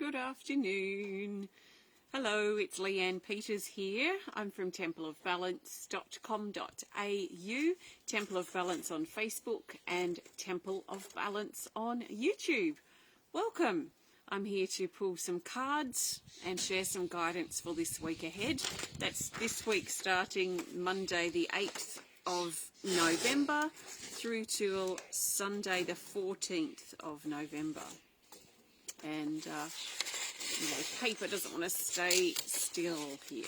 Good afternoon. Hello, it's Leanne Peters here. I'm from templeofbalance.com.au, Temple of Balance on Facebook and Temple of Balance on YouTube. Welcome. I'm here to pull some cards and share some guidance for this week ahead. That's this week starting Monday the 8th of November through till Sunday the 14th of November. And paper doesn't want to stay still here.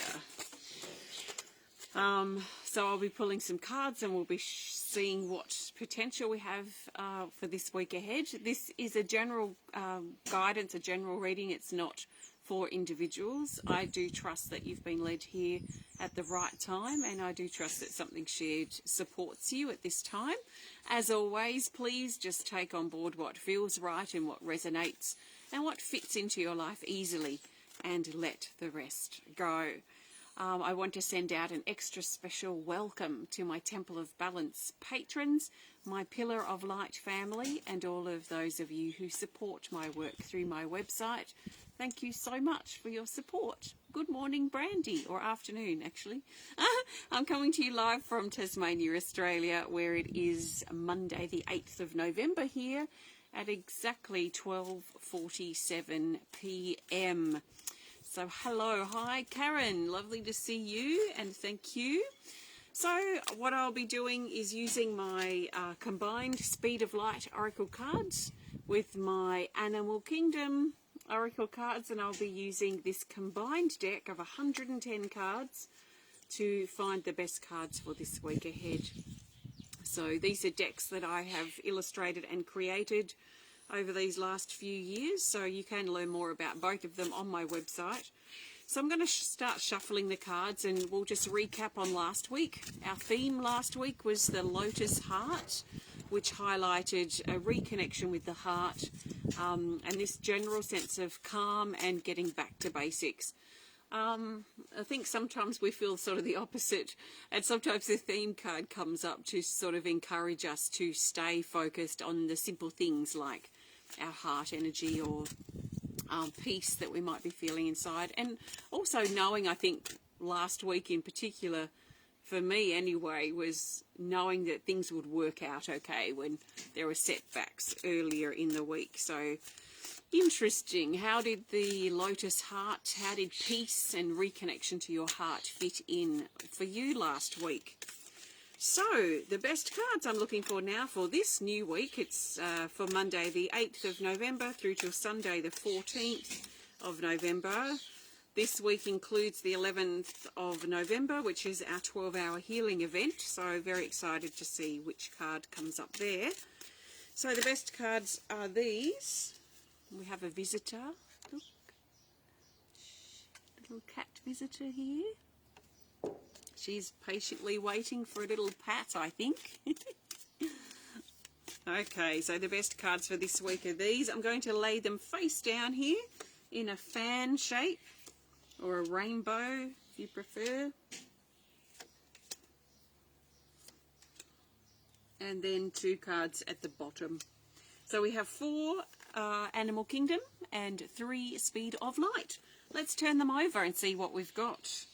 So I'll be pulling some cards and we'll be seeing what potential we have for this week ahead. This is a general guidance, a general reading. It's not for individuals. I do trust that you've been led here at the right time, and I do trust that something shared supports you at this time. As always, please just take on board what feels right and what resonates and what fits into your life easily, and let the rest go. I want to send out an extra special welcome to my Temple of Balance patrons, my Pillar of Light family, and all of those of you who support my work through my website. Thank you so much for your support. Good morning, Brandy, or afternoon, actually. I'm coming to you live from Tasmania, Australia, where it is Monday, the 8th of November here at exactly 12:47 p.m. So hello, hi Karen, lovely to see you and thank you. So what I'll be doing is using my combined Speed of Light Oracle cards with my Animal Kingdom Oracle cards, and I'll be using this combined deck of 110 cards to find the best cards for this week ahead. So these are decks that I have illustrated and created over these last few years, so you can learn more about both of them on my website. So I'm going to start shuffling the cards, and we'll just recap on last week. Our theme last week was the Lotus Heart, which highlighted a reconnection with the heart and this general sense of calm and getting back to basics. I think sometimes we feel sort of the opposite, and sometimes the theme card comes up to sort of encourage us to stay focused on the simple things like our heart energy or peace that we might be feeling inside. And also knowing, I think last week in particular, for me anyway, was knowing that things would work out okay when there were setbacks earlier in the week. So interesting. How did the Lotus Heart, how did peace and reconnection to your heart fit in for you last week? So the best cards I'm looking for now for this new week, it's for Monday the 8th of November through till Sunday the 14th of November. This week includes the 11th of November, which is our 12-hour healing event. So very excited to see which card comes up there. So the best cards are these. We have a visitor. Look. Little cat visitor here. She's patiently waiting for a little pat, I think. Okay, so the best cards for this week are these. I'm going to lay them face down here in a fan shape, or a rainbow if you prefer. And then two cards at the bottom. So we have 4 Animal Kingdom and 3 Speed of Light. Let's turn them over and see what we've got.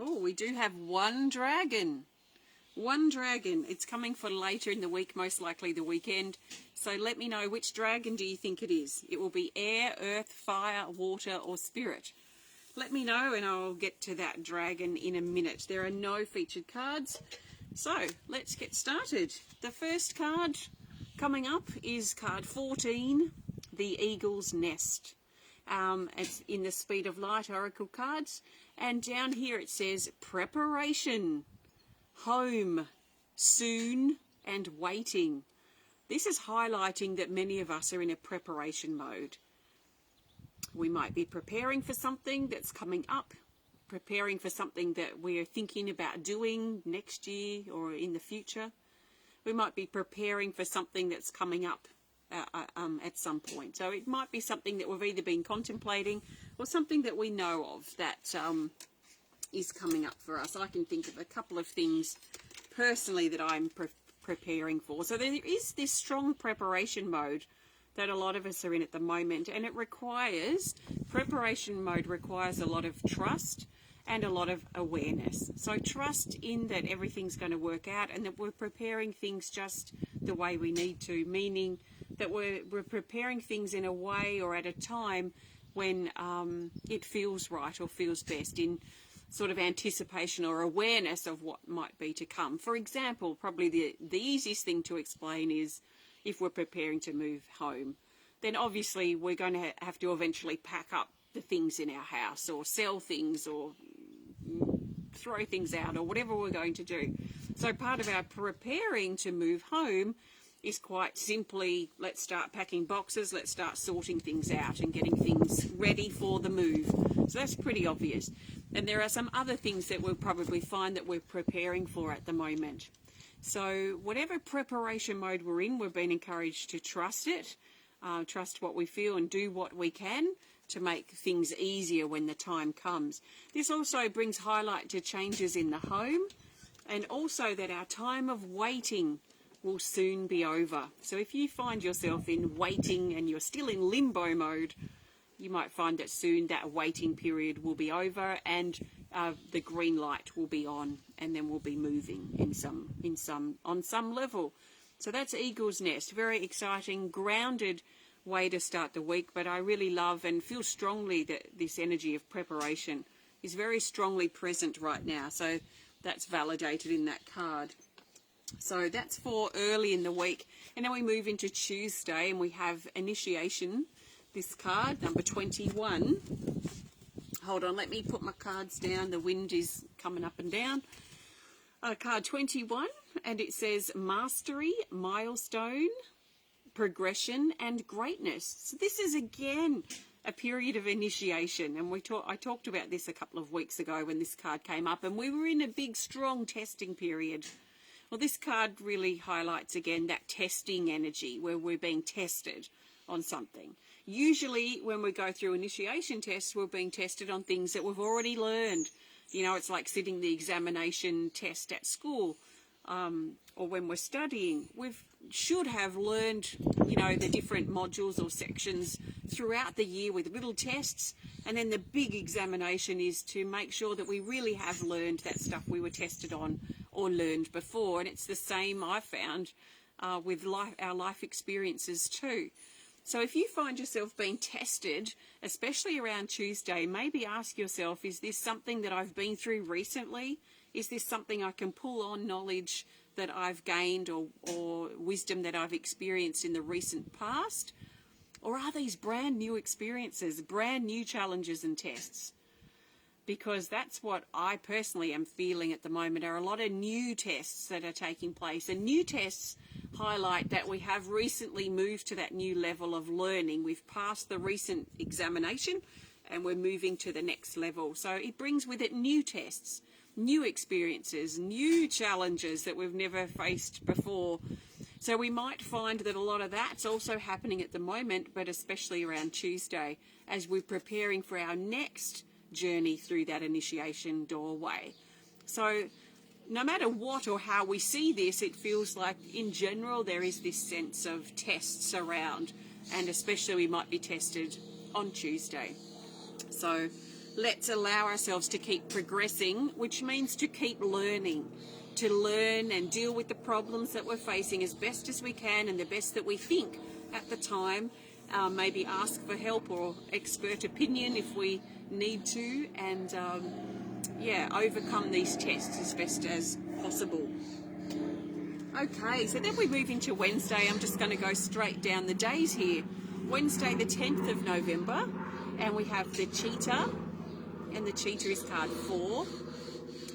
Oh, we do have one dragon. One dragon. It's coming for later in the week, most likely the weekend. So let me know, which dragon do you think it is? It will be air, earth, fire, water, or spirit. Let me know and I'll get to that dragon in a minute. There are no featured cards. So let's get started. The first card coming up is card 14, the Eagle's Nest. It's in the Speed of Light Oracle cards. And down here it says preparation, home, soon, and waiting. This is highlighting that many of us are in a preparation mode. We might be preparing for something that's coming up, preparing for something that we're thinking about doing next year or in the future. We might be preparing for something that's coming up at some point. So it might be something that we've either been contemplating or something that we know of that is coming up for us. I can think of a couple of things personally that I'm preparing for. So there is this strong preparation mode that a lot of us are in at the moment, and preparation mode requires a lot of trust and a lot of awareness. So trust in that everything's going to work out and that we're preparing things just the way we need to, meaning that we're preparing things in a way or at a time when it feels right or feels best, in sort of anticipation or awareness of what might be to come. For example, probably the easiest thing to explain is if we're preparing to move home, then obviously we're going to have to eventually pack up the things in our house or sell things or throw things out or whatever we're going to do. So part of our preparing to move home is quite simply, let's start packing boxes, let's start sorting things out and getting things ready for the move. So that's pretty obvious. And there are some other things that we'll probably find that we're preparing for at the moment. So whatever preparation mode we're in, we've been encouraged to trust it, trust what we feel and do what we can to make things easier when the time comes. This also brings highlight to changes in the home, and also that our time of waiting will soon be over. So if you find yourself in waiting and you're still in limbo mode, you might find that soon that waiting period will be over and the green light will be on, and then we'll be moving on some level. So that's Eagle's Nest. Very exciting, grounded way to start the week, but I really love and feel strongly that this energy of preparation is very strongly present right now. So that's validated in that card. So that's for early in the week. And then we move into Tuesday and we have initiation, this card, number 21. Hold on, let me put my cards down. The wind is coming up and down. Card 21, and it says mastery, milestone, progression, and greatness. So this is again a period of initiation, and I talked about this a couple of weeks ago when this card came up, and we were in a big, strong testing period. Well, this card really highlights again that testing energy where we're being tested on something. Usually when we go through initiation tests, we're being tested on things that we've already learned. You know, it's like sitting the examination test at school, or when we're studying. We should have learned, you know, the different modules or sections throughout the year with little tests, and then the big examination is to make sure that we really have learned that stuff we were tested on or learned before. And it's the same, I found, with our life experiences too. So if you find yourself being tested, especially around Tuesday, maybe ask yourself, is this something that I've been through recently? Is this something I can pull on, knowledge that I've gained or wisdom that I've experienced in the recent past? Or are these brand new experiences, brand new challenges and tests? Because that's what I personally am feeling at the moment, are a lot of new tests that are taking place. And new tests highlight that we have recently moved to that new level of learning. We've passed the recent examination and we're moving to the next level. So it brings with it new tests, new experiences, new challenges that we've never faced before. So we might find that a lot of that's also happening at the moment, but especially around Tuesday as we're preparing for our next journey through that initiation doorway. So no matter what or how we see this, it feels like in general there is this sense of tests around, and especially we might be tested on Tuesday. So let's allow ourselves to keep progressing, which means to keep learning, to learn and deal with the problems that we're facing as best as we can and the best that we think at the time. Maybe ask for help or expert opinion if we need to, and overcome these tests as best as possible. Okay, so then we move into Wednesday. I'm just going to go straight down the days here. Wednesday the 10th of November, and we have the cheetah, and the cheetah is card 4,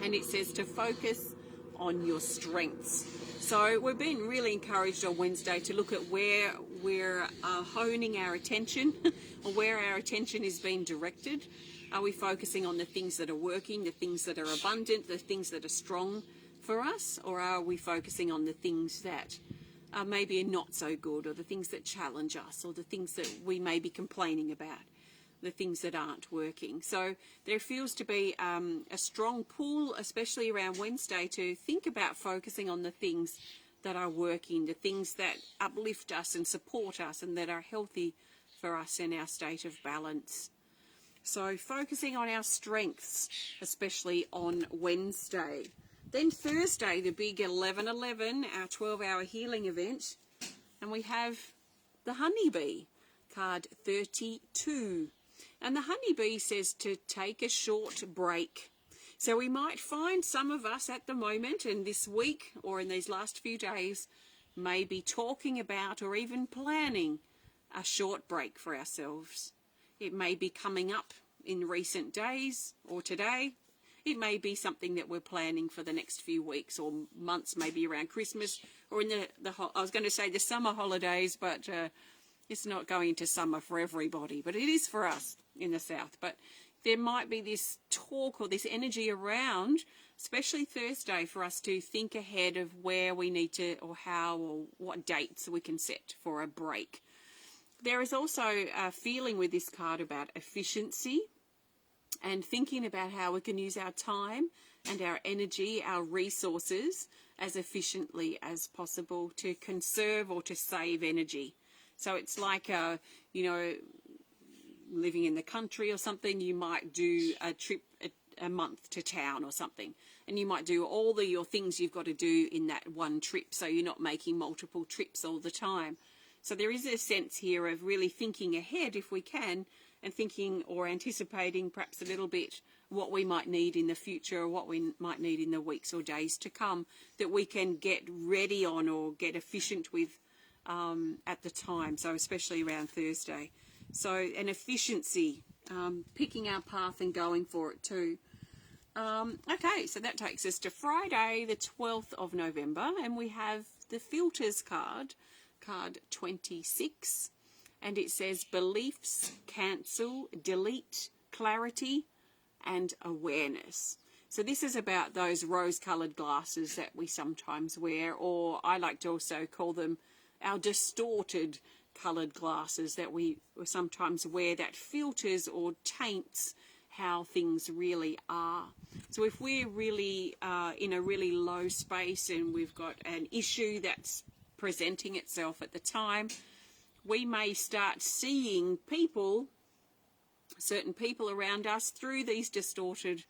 and it says to focus on your strengths. So we're being really encouraged on Wednesday to look at where we're honing our attention or where our attention is being directed. Are we focusing on the things that are working, the things that are abundant, the things that are strong for us, or are we focusing on the things that maybe are not so good, or the things that challenge us, or the things that we may be complaining about, the things that aren't working? So there feels to be a strong pull, especially around Wednesday, to think about focusing on the things that are working, the things that uplift us and support us and that are healthy for us in our state of balance. So focusing on our strengths, especially on Wednesday. Then Thursday, the big 11:11, our 12-hour healing event. And we have the honeybee, card 32. And the honeybee says to take a short break. So we might find some of us at the moment and this week or in these last few days may be talking about or even planning a short break for ourselves. It may be coming up in recent days or today. It may be something that we're planning for the next few weeks or months, maybe around Christmas or in I was going to say the summer holidays, but it's not going into summer for everybody, but it is for us in the south. But there might be this talk or this energy around, especially Thursday, for us to think ahead of where we need to or how or what dates we can set for a break. There is also a feeling with this card about efficiency and thinking about how we can use our time and our energy, our resources as efficiently as possible to conserve or to save energy. So it's like, living in the country or something, you might do a trip a month to town or something, and you might do all your things you've got to do in that one trip, so you're not making multiple trips all the time. So there is a sense here of really thinking ahead if we can, and thinking or anticipating perhaps a little bit what we might need in the future or what we might need in the weeks or days to come that we can get ready on or get efficient with at the time, so especially around Thursday. So an efficiency, picking our path and going for it too. Okay, so that takes us to Friday, the 12th of November, and we have the filters card, card 26, and it says beliefs, cancel, delete, clarity, and awareness. So this is about those rose-coloured glasses that we sometimes wear, or I like to also call them our distorted coloured glasses that we sometimes wear that filters or taints how things really are. So if we're really in a really low space and we've got an issue that's presenting itself at the time, we may start seeing certain people around us through these distorting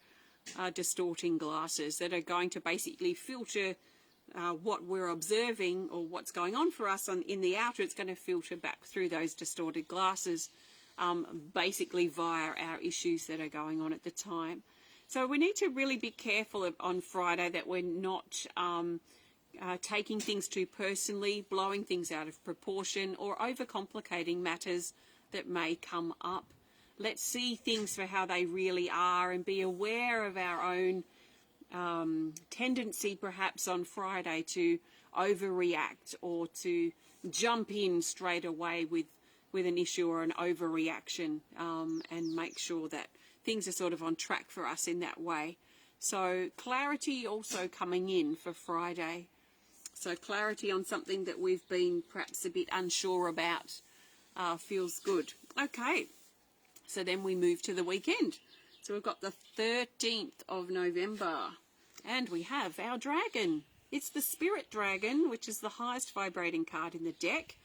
glasses that are going to basically filter what we're observing or what's going on for us in the outer. It's going to filter back through those distorted glasses, basically via our issues that are going on at the time. So we need to really be careful on Friday that we're not taking things too personally, blowing things out of proportion, or overcomplicating matters that may come up. Let's see things for how they really are and be aware of our own tendency perhaps on Friday to overreact or to jump in straight away with an issue or an overreaction, and make sure that things are sort of on track for us in that way. So clarity also coming in for Friday. So clarity on something that we've been perhaps a bit unsure about feels good. Okay, so then we move to the weekend. So we've got the 13th of November, and we have our dragon. It's the Spirit Dragon, which is the highest vibrating card in the deck,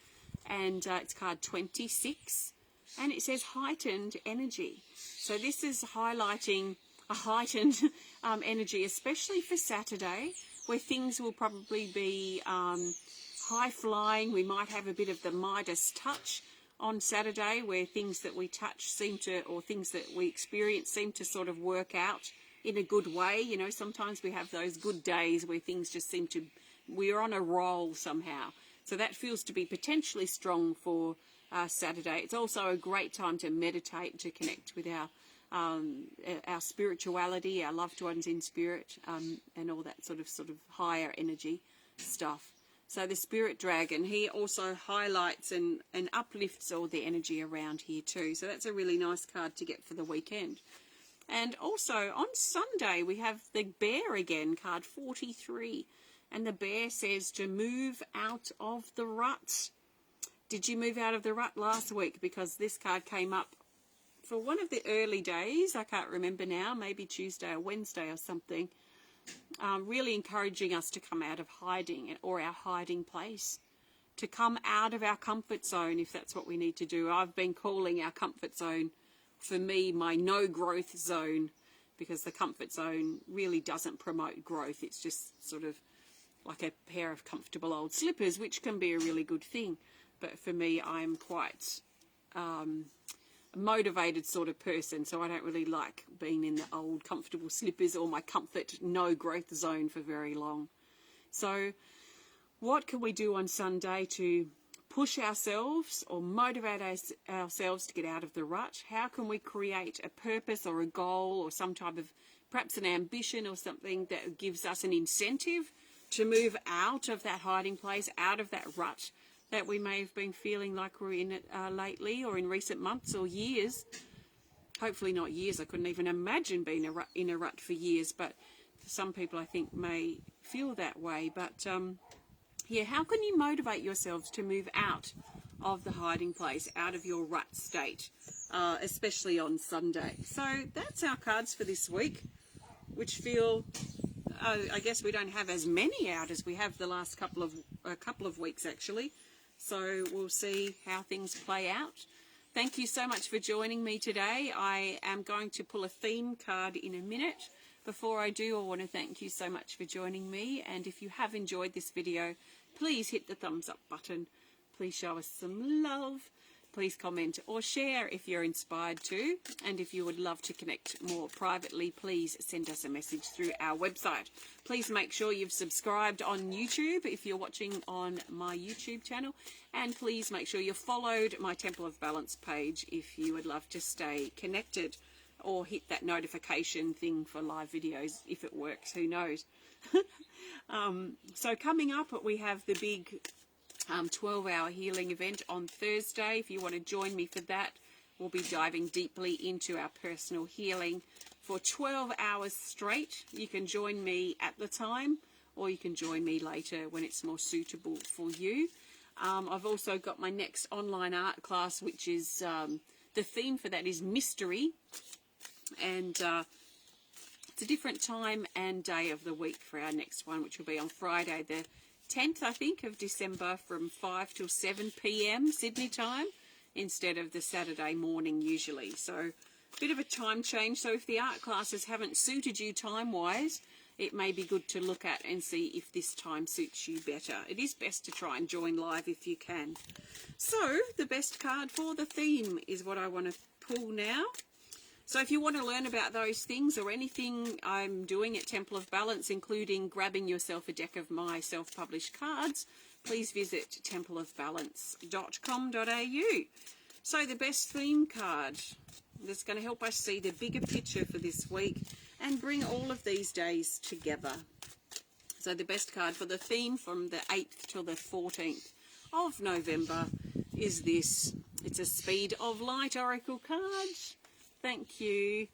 and it's card 26, and it says heightened energy. So this is highlighting a heightened energy, especially for Saturday, where things will probably be high-flying. We might have a bit of the Midas touch on Saturday, where things that we touch or things that we experience seem to sort of work out in a good way. You know, sometimes we have those good days where things just we're on a roll somehow. So that feels to be potentially strong for Saturday. It's also a great time to meditate, to connect with our spirituality, our loved ones in spirit, and all that sort of higher energy stuff. So the Spirit Dragon, he also highlights and uplifts all the energy around here too. So that's a really nice card to get for the weekend. And also on Sunday, we have the Bear again, card 43. And the Bear says to move out of the rut. Did you move out of the rut last week? Because this card came up for one of the early days. I can't remember now, maybe Tuesday or Wednesday or something. really encouraging us to come out of hiding or our hiding place, to come out of our comfort zone if that's what we need to do. I've been calling our comfort zone, for me, my no growth zone, because the comfort zone really doesn't promote growth. It's just sort of like a pair of comfortable old slippers, which can be a really good thing. But for me, I'm quite a motivated sort of person, so I don't really like being in the old comfortable slippers or my comfort no growth zone for very long. So what can we do on Sunday to push ourselves or motivate ourselves to get out of the rut? How can we create a purpose or a goal or some type of, perhaps an ambition or something that gives us an incentive to move out of that hiding place, out of that rut that we may have been feeling like we're in it lately or in recent months or years? Hopefully not years. I couldn't even imagine being in a rut for years, but some people I think may feel that way. But yeah, how can you motivate yourselves to move out of the hiding place, out of your rut state, especially on Sunday? So that's our cards for this week, which feel, I guess we don't have as many out as we have the last couple of weeks actually. So we'll see how things play out. Thank you so much for joining me today. I am going to pull a theme card in a minute. Before I do, I want to thank you so much for joining me. And if you have enjoyed this video, please hit the thumbs up button. Please show us some love. Please comment or share if you're inspired to. And if you would love to connect more privately, please send us a message through our website. Please make sure you've subscribed on YouTube if you're watching on my YouTube channel. And please make sure you followed my Temple of Balance page if you would love to stay connected, or hit that notification thing for live videos if it works, who knows. So coming up, we have the big 12-hour healing event on Thursday. If you want to join me for that, we'll be diving deeply into our personal healing for 12 hours straight. You can join me at the time, or you can join me later when it's more suitable for you. I've also got my next online art class, which is the theme for that is mystery, and it's a different time and day of the week for our next one, which will be on Friday the 10th, I think, of December, from 5 till 7 p.m. Sydney time, instead of the Saturday morning usually. So a bit of a time change. So if the art classes haven't suited you time-wise, it may be good to look at and see if this time suits you better. It is best to try and join live if you can. So the best card for the theme is what I want to pull now. So if you want to learn about those things or anything I'm doing at Temple of Balance, including grabbing yourself a deck of my self-published cards, please visit templeofbalance.com.au. So the best theme card that's going to help us see the bigger picture for this week and bring all of these days together. So the best card for the theme from the 8th till the 14th of November is this. It's a Speed of Light Oracle card. Thank you.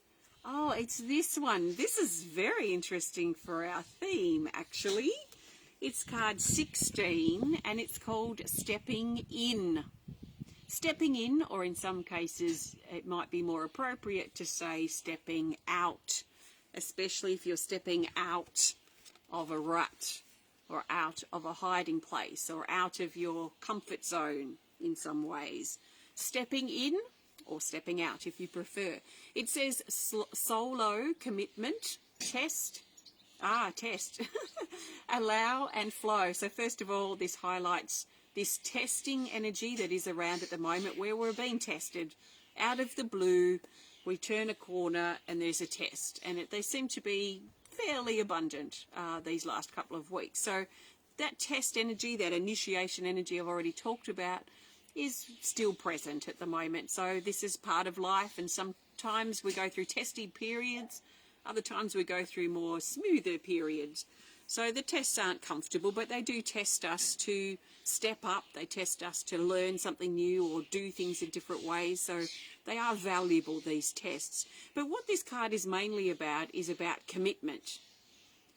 Oh, it's this one. This is very interesting for our theme, actually. It's card 16, and it's called Stepping In. Stepping in, or in some cases, it might be more appropriate to say stepping out, especially if you're stepping out of a rut or out of a hiding place or out of your comfort zone in some ways. Stepping in, or stepping out if you prefer. It says solo commitment, test, allow and flow. So first of all, this highlights this testing energy that is around at the moment, where we're being tested. Out of the blue, we turn a corner and there's a test, and they seem to be fairly abundant these last couple of weeks. So that test energy, that initiation energy I've already talked about, is still present at the moment. So this is part of life, and sometimes we go through testy periods, other times we go through more smoother periods. So the tests aren't comfortable, but they do test us to step up. They test us to learn something new or do things in different ways. So they are valuable, these tests. But what this card is mainly about is about commitment,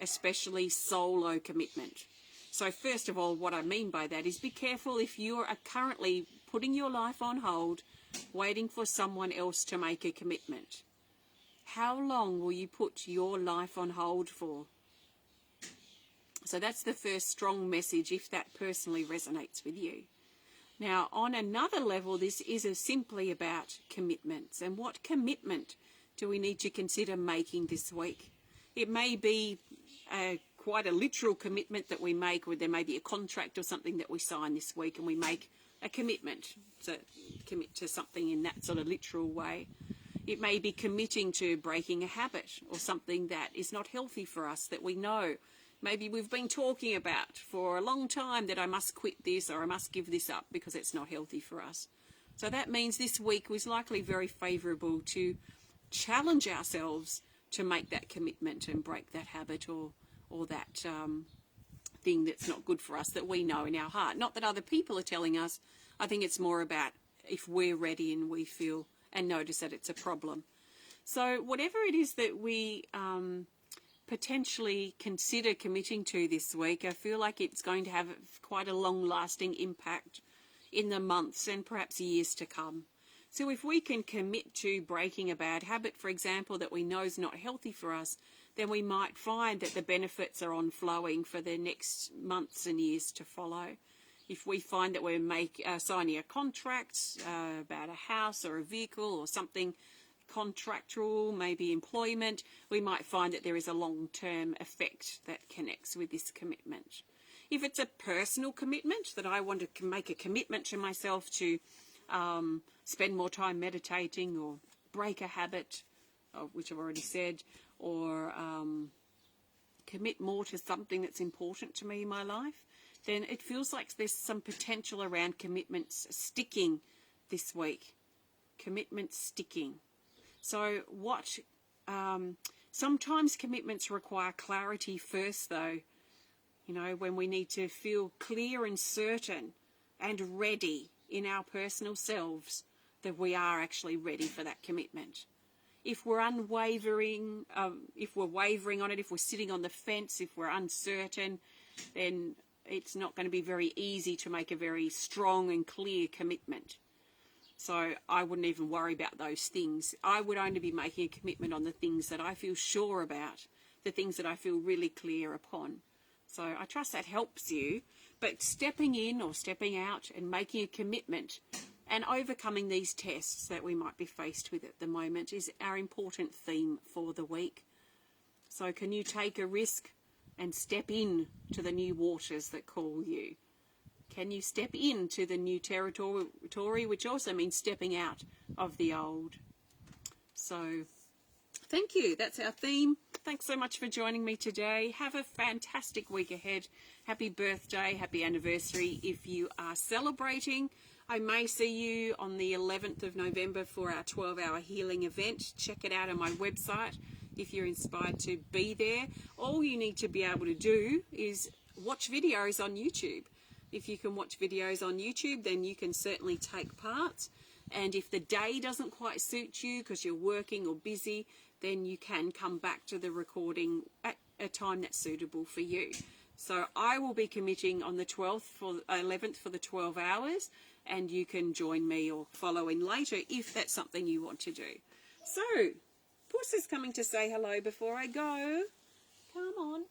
especially solo commitment. So first of all, what I mean by that is be careful if you are currently putting your life on hold, waiting for someone else to make a commitment. How long will you put your life on hold for? So that's the first strong message, if that personally resonates with you. Now, on another level, this is simply about commitments. And what commitment do we need to consider making this week? It may be quite a literal commitment that we make, or there may be a contract or something that we sign this week, and we make a commitment to commit to something in that sort of literal way. It may be committing to breaking a habit or something that is not healthy for us, that we know. Maybe we've been talking about for a long time that I must quit this or I must give this up because it's not healthy for us. So that means this week was likely very favourable to challenge ourselves to make that commitment and break that habit or that thing that's not good for us that we know in our heart. Not that other people are telling us. I think it's more about if we're ready and we feel and notice that it's a problem. So whatever it is that we potentially consider committing to this week, I feel like it's going to have quite a long-lasting impact in the months and perhaps years to come. So if we can commit to breaking a bad habit, for example, that we know is not healthy for us, then we might find that the benefits are on-flowing for the next months and years to follow. If we find that we're signing a contract about a house or a vehicle or something contractual, maybe employment, we might find that there is a long-term effect that connects with this commitment. If it's a personal commitment, that I want to make a commitment to myself to spend more time meditating or break a habit, which I've already said, or commit more to something that's important to me in my life, then it feels like there's some potential around commitments sticking this week. Commitments sticking. So sometimes commitments require clarity first, though, when we need to feel clear and certain and ready in our personal selves that we are actually ready for that commitment. If we're unwavering, if we're wavering on it, if we're sitting on the fence, if we're uncertain, then it's not going to be very easy to make a very strong and clear commitment. So I wouldn't even worry about those things. I would only be making a commitment on the things that I feel sure about, the things that I feel really clear upon. So I trust that helps you. But stepping in or stepping out and making a commitment and overcoming these tests that we might be faced with at the moment is our important theme for the week. So can you take a risk and step in to the new waters that call you? Can you step into the new territory, which also means stepping out of the old? So thank you. That's our theme. Thanks so much for joining me today. Have a fantastic week ahead. Happy birthday, happy anniversary if you are celebrating. I may see you on the 11th of November for our 12-hour healing event. Check it out on my website if you're inspired to be there. All you need to be able to do is watch videos on YouTube. If you can watch videos on YouTube, then you can certainly take part. And if the day doesn't quite suit you because you're working or busy, then you can come back to the recording at a time that's suitable for you. So I will be committing on the 11th for the 12 hours, and you can join me or follow in later if that's something you want to do. So, Puss is coming to say hello before I go. Come on.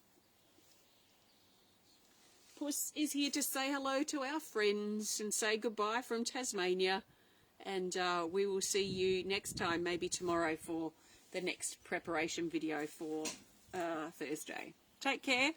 Puss is here to say hello to our friends and say goodbye from Tasmania. And we will see you next time, maybe tomorrow, for the next preparation video for Thursday. Take care.